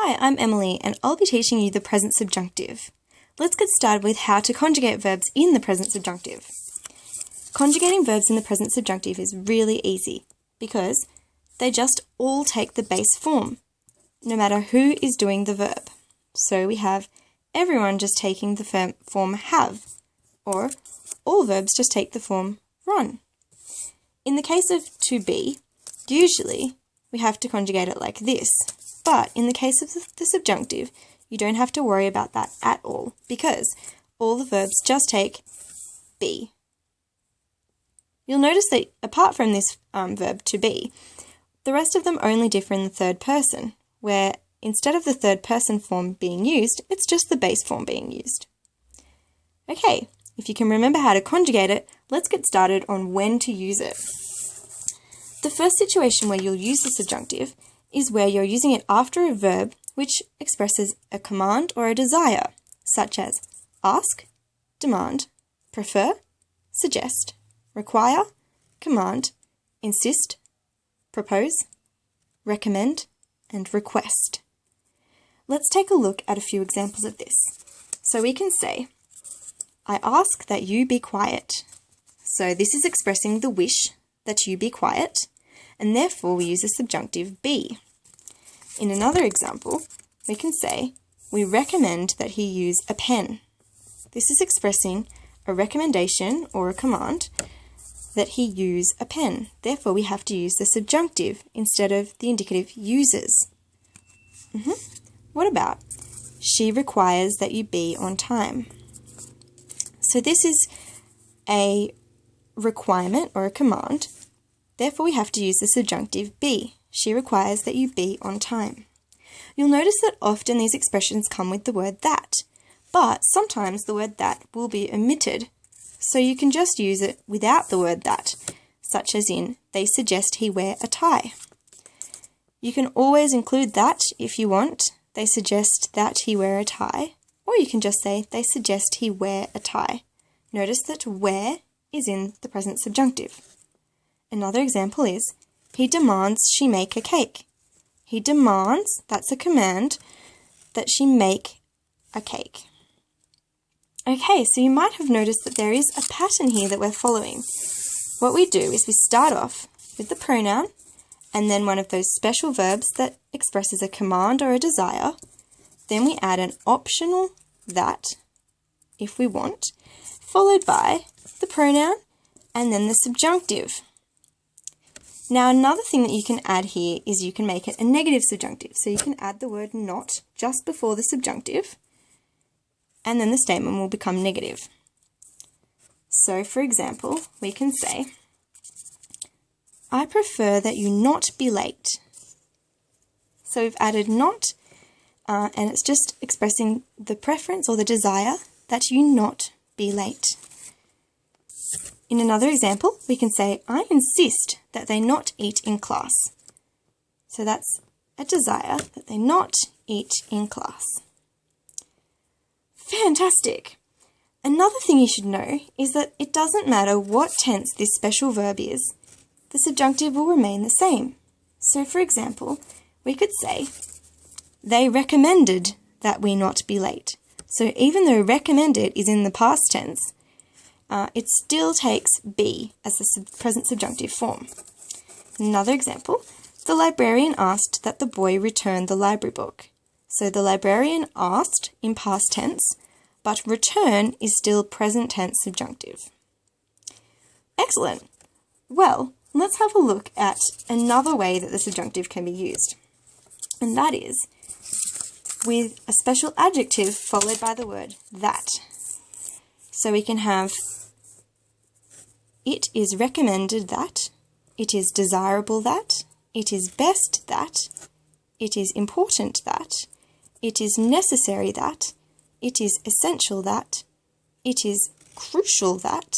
Hi, I'm Emily and I'll be teaching you the present subjunctive. Let's get started with how to conjugate verbs in the present subjunctive. Conjugating verbs in the present subjunctive is really easy because they just all take the base form, no matter who is doing the verb. So we have everyone just taking the form have, or all verbs just take the form run. In the case of to be, usually we have to conjugate it like this. But in the case of the subjunctive, you don't have to worry about that at all because all the verbs just take be. You'll notice that apart from this verb to be, the rest of them only differ in the third person, where instead of the third person form being used, it's just the base form being used. Okay, if you can remember how to conjugate it, let's get started on when to use it. The first situation where you'll use the subjunctive is where you're using it after a verb which expresses a command or a desire, such as ask, demand, prefer, suggest, require, command, insist, propose, recommend, and request. Let's take a look at a few examples of this. So we can say, I ask that you be quiet. So this is expressing the wish that you be quiet, and therefore we use the subjunctive be. In another example, we can say, we recommend that he use a pen. This is expressing a recommendation or a command that he use a pen. Therefore, we have to use the subjunctive instead of the indicative uses. What about, she requires that you be on time? So this is a requirement or a command. Therefore, we have to use the subjunctive be. She requires that you be on time. You'll notice that often these expressions come with the word that, but sometimes the word that will be omitted, so you can just use it without the word that, such as in, they suggest he wear a tie. You can always include that if you want. They suggest that he wear a tie, or you can just say, they suggest he wear a tie. Notice that wear is in the present subjunctive. Another example is, he demands she make a cake. He demands, that's a command, that she make a cake. Okay, so you might have noticed that there is a pattern here that we're following. What we do is we start off with the pronoun and then one of those special verbs that expresses a command or a desire. Then we add an optional that, if we want, followed by the pronoun and then the subjunctive. Now, another thing that you can add here is you can make it a negative subjunctive. So you can add the word not just before the subjunctive, and then the statement will become negative. So, for example, we can say, I prefer that you not be late. So we've added not, and it's just expressing the preference or the desire that you not be late. In another example, we can say, I insist that they not eat in class. So that's a desire that they not eat in class. Fantastic! Another thing you should know is that it doesn't matter what tense this special verb is, the subjunctive will remain the same. So for example, we could say, they recommended that we not be late. So even though recommended is in the past tense, it still takes be as the present subjunctive form. Another example, the librarian asked that the boy return the library book. So the librarian asked in past tense, but return is still present tense subjunctive. Excellent. Well, let's have a look at another way that the subjunctive can be used. And that is with a special adjective followed by the word that. So we can have, it is recommended that, it is desirable that, it is best that, it is important that, it is necessary that, it is essential that, it is crucial that,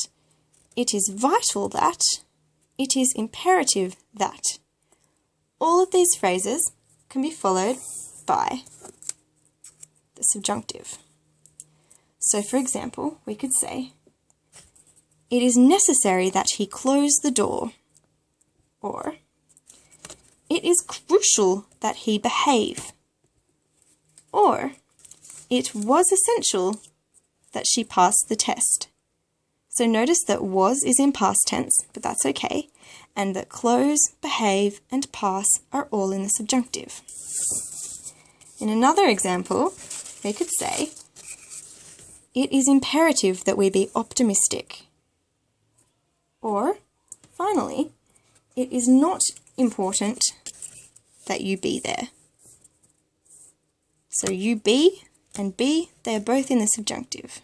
it is vital that, it is imperative that. All of these phrases can be followed by the subjunctive. So for example, we could say, it is necessary that he close the door, or it is crucial that he behave, Or, it was essential that she pass the test. So notice that was is in past tense, but that's okay, and that close, behave, and pass are all in the subjunctive. In another example, we could say, it is imperative that we be optimistic. Or, finally, it is not important that you be there. So you be and be, they are both in the subjunctive.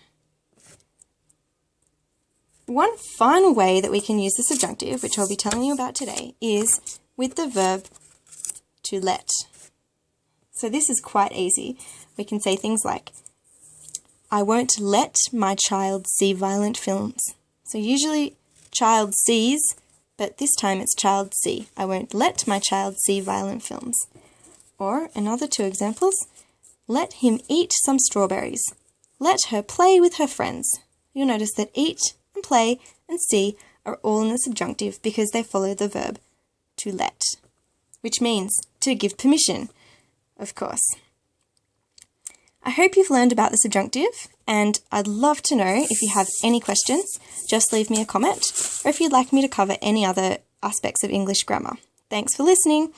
One final way that we can use the subjunctive, which I'll be telling you about today, is with the verb to let. So this is quite easy. We can say things like, I won't let my child see violent films. So usually child sees, but this time it's child see. I won't let my child see violent films. Or another two examples, let him eat some strawberries. Let her play with her friends. You'll notice that eat and play and see are all in the subjunctive because they follow the verb to let, which means to give permission, of course. I hope you've learned about the subjunctive, and I'd love to know if you have any questions. Just leave me a comment, or if you'd like me to cover any other aspects of English grammar. Thanks for listening.